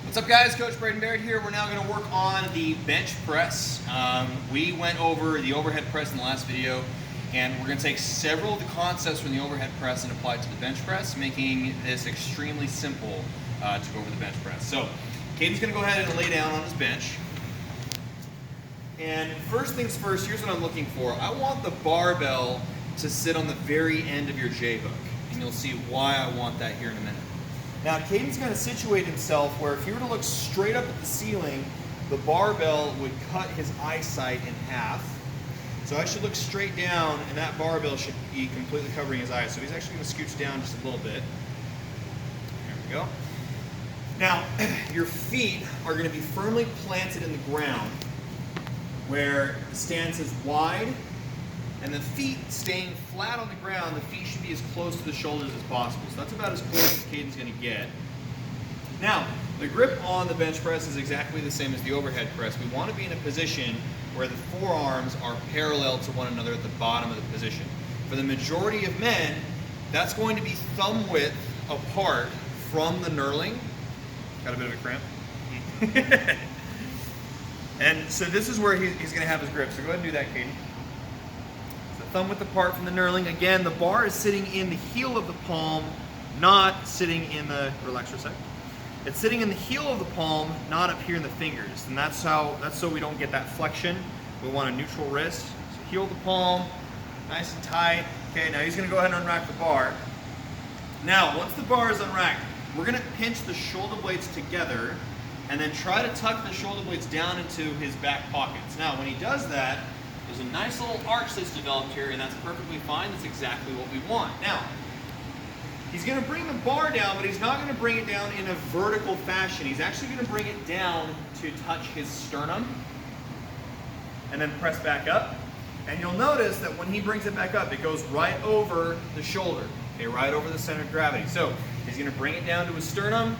What's up guys, Coach Braydon Barrett here. We're now going to work on the bench press. We went over the overhead press in the last video, and we're going to take several of the concepts from the overhead press and apply it to the bench press, making this extremely simple to go over the bench press. So, Caden's going to go ahead and lay down on his bench. And first things first, here's what I'm looking for. I want the barbell to sit on the very end of your J-hook, and you'll see why I want that here in a minute. Now, Caden's going to situate himself where if he were to look straight up at the ceiling, the barbell would cut his eyesight in half. So I should look straight down, and that barbell should be completely covering his eyes. So he's actually going to scooch down just a little bit. There we go. Now, your feet are going to be firmly planted in the ground where the stance is wide, and the feet staying flat on the ground. The feet should be as close to the shoulders as possible. So that's about as close as Caden's going to get. Now, the grip on the bench press is exactly the same as the overhead press. We want to be in a position where the forearms are parallel to one another at the bottom of the position. For the majority of men, that's going to be thumb width apart from the knurling. Got a bit of a cramp? And so this is where he's going to have his grip. So go ahead and do that, Caden. Thumb width apart from the knurling. Again, the bar is sitting in the heel of the palm, not sitting in the, relax for a second. It's sitting in the heel of the palm, not up here in the fingers. And that's so we don't get that flexion. We want a neutral wrist. So heel of the palm, nice and tight. Okay, now he's gonna go ahead and unrack the bar. Now, once the bar is unracked, we're gonna pinch the shoulder blades together and then try to tuck the shoulder blades down into his back pockets. Now, when he does that, there's a nice little arch that's developed here, and that's perfectly fine. That's exactly what we want. Now, he's going to bring the bar down, but he's not going to bring it down in a vertical fashion. He's actually going to bring it down to touch his sternum and then press back up. And you'll notice that when he brings it back up, it goes right over the shoulder, okay, right over the center of gravity. So he's going to bring it down to his sternum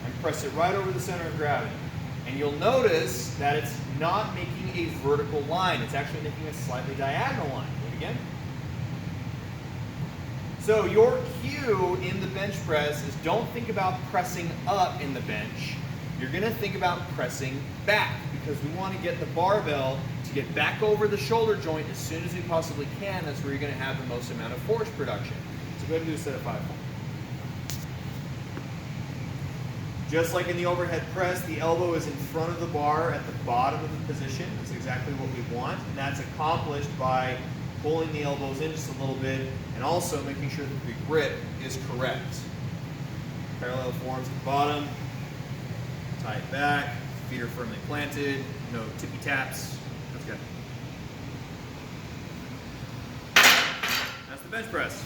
and press it right over the center of gravity. And you'll notice that it's not making a vertical line. It's actually making a slightly diagonal line. Do it again. So your cue in the bench press is don't think about pressing up in the bench. You're going to think about pressing back, because we want to get the barbell to get back over the shoulder joint as soon as we possibly can. That's where you're going to have the most amount of force production. So go ahead and do a set of 5. Just like in the overhead press, the elbow is in front of the bar at the bottom of the position. That's exactly what we want, and that's accomplished by pulling the elbows in just a little bit and also making sure that the grip is correct. Parallel forearms at the bottom, tight back, feet are firmly planted, no tippy taps. That's good. That's the bench press.